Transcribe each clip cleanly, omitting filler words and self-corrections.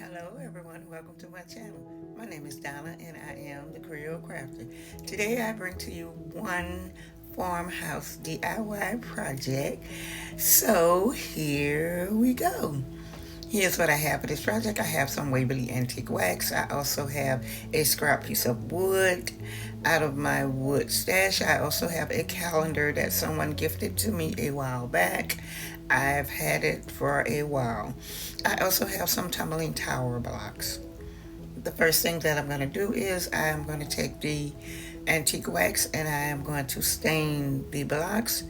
Hello everyone, welcome to my channel. My name is Donna and I am the Creole Crafter. Today I bring to you one farmhouse DIY project. So here we go. Here's what I have for this project. I have some Waverly antique wax. I also have a scrap piece of wood out of my wood stash. I also have a calendar that someone gifted to me a while back. I've had it for a while. I also have some tumbling tower blocks. The first thing that I'm going to do is I am going to take the antique wax and I am going to stain the blocks.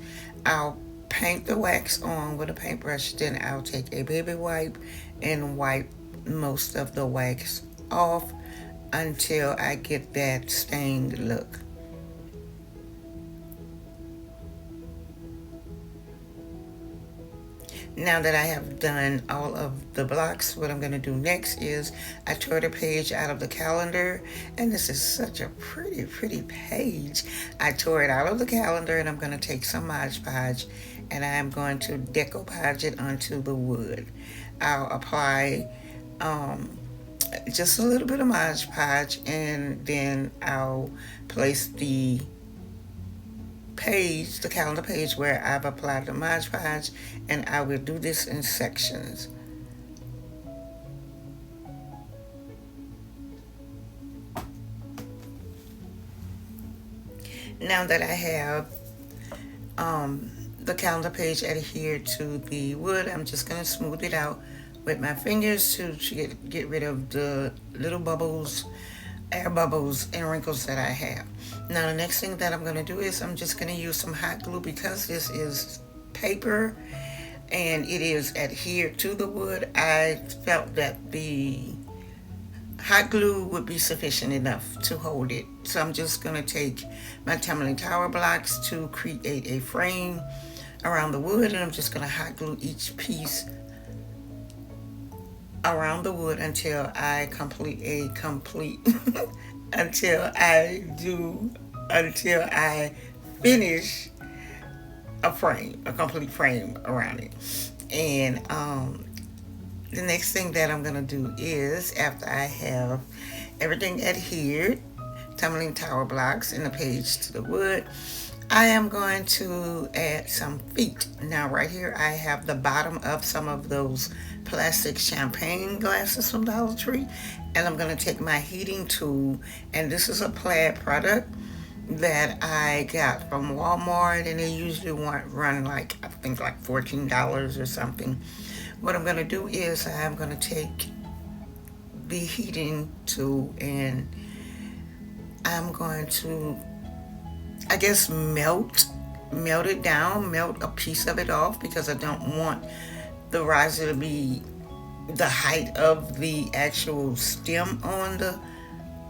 I'll paint the wax on with a paintbrush, then I'll take a baby wipe and wipe most of the wax off until I get that stained look. Now that I have done all of the blocks, what I'm going to do next is I tore the page out of the calendar, and this is such a pretty page. I tore it out of the calendar, and I'm going to take some Mod Podge and I'm going to decoupage it onto the wood. I'll apply just a little bit of Mod Podge, and then I'll place the page, the calendar page where I've applied the Mod Podge, and I will do this in sections. Now that I have the calendar page adhered to the wood, I'm just going to smooth it out with my fingers to get rid of the little bubbles, air bubbles, and wrinkles that I have. Now the next thing that I'm going to do is I'm just going to use some hot glue because this is paper and it is adhered to the wood. I felt that the hot glue would be sufficient enough to hold it. So I'm just going to take my tumbling tower blocks to create a frame around the wood, and I'm just going to hot glue each piece around the wood until I until I finish a complete frame around it. And the next thing that I'm gonna do is, after I have everything adhered, tumbling tower blocks and the page to the wood, I am going to add some feet. Now right here I have the bottom of some of those plastic champagne glasses from Dollar Tree, and I'm going to take my heating tool, and this is a plaid product that I got from Walmart, and they usually run like, I think like $14 or something. What I'm going to do is I'm going to take the heating tool and I'm going to, I guess, melt it down, melt a piece of it off, because I don't want the riser to be the height of the actual stem on the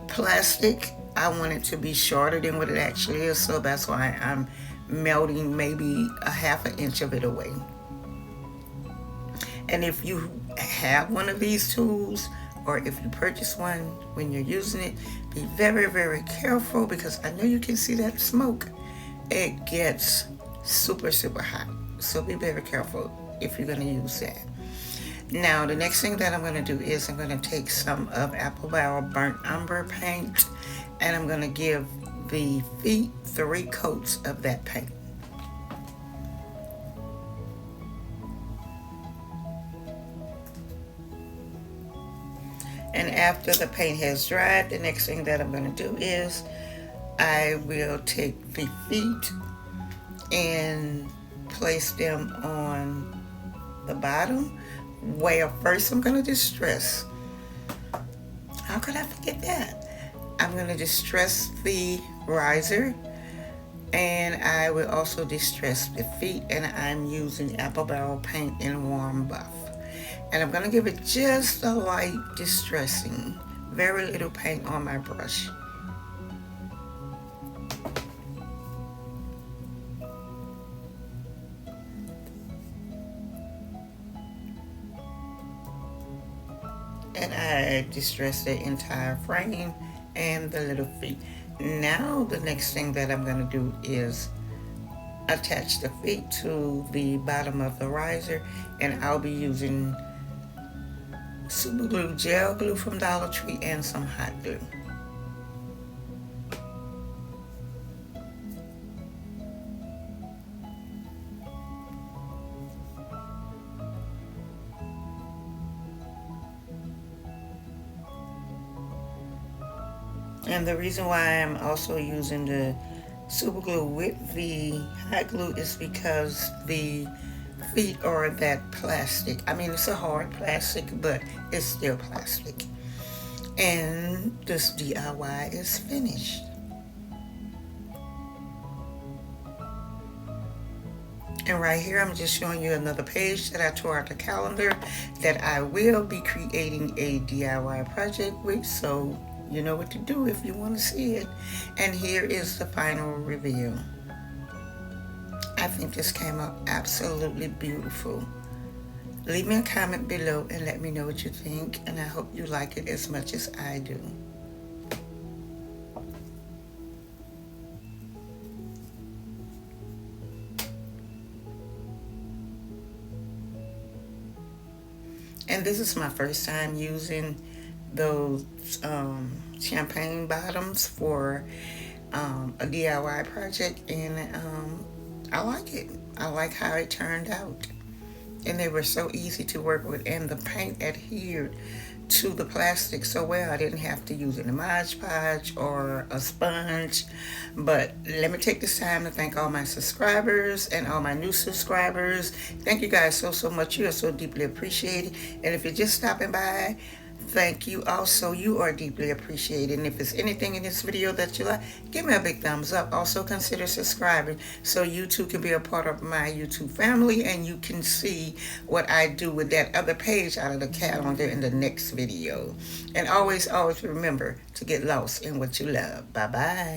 plastic. I want it to be shorter than what it actually is, so that's why I'm melting maybe a half an inch of it away. And if you have one of these tools, or if you purchase one, when you're using it, be very careful, because I know you can see that smoke. It gets super hot, so be very careful if you're going to use that. Now the next thing that I'm going to do is I'm going to take some of Apple Barrel burnt umber paint, and I'm going to give the feet 3 coats of that paint. And after the paint has dried, the next thing that I'm going to do is I will take the feet and place them on the bottom. Well, first I'm going to distress. How could I forget that? I'm going to distress the riser, and I will also distress the feet, and I'm using Apple Barrel paint in Warm Buff. And I'm going to give it just a light distressing, very little paint on my brush. And I distress the entire frame and the little feet. Now the next thing that I'm going to do is attach the feet to the bottom of the riser, and I'll be using super glue, gel glue from Dollar Tree, and some hot glue. And the reason why I'm also using the super glue with the hot glue is because the feet are that plastic. I mean, it's a hard plastic, but it's still plastic. And this DIY is finished. And right here, I'm just showing you another page that I tore out the calendar that I will be creating a DIY project with. So you know what to do if you want to see it. And here is the final review. I think this came out absolutely beautiful. Leave me a comment below and let me know what you think. And I hope you like it as much as I do. And this is my first time using those champagne bottoms for a DIY project, and I like it. I like how it turned out. And they were so easy to work with, and the paint adhered to the plastic so well I didn't have to use an Mod Podge or a sponge. But let me take this time to thank all my subscribers and all my new subscribers. Thank you guys so much. You are so deeply appreciated. And if you're just stopping by, thank you also. You are deeply appreciated. And if there's anything in this video that you like, give me a big thumbs up. Also consider subscribing so you too can be a part of my YouTube family and you can see what I do with that other page out of the calendar in the next video. And always remember to get lost in what you love. Bye bye.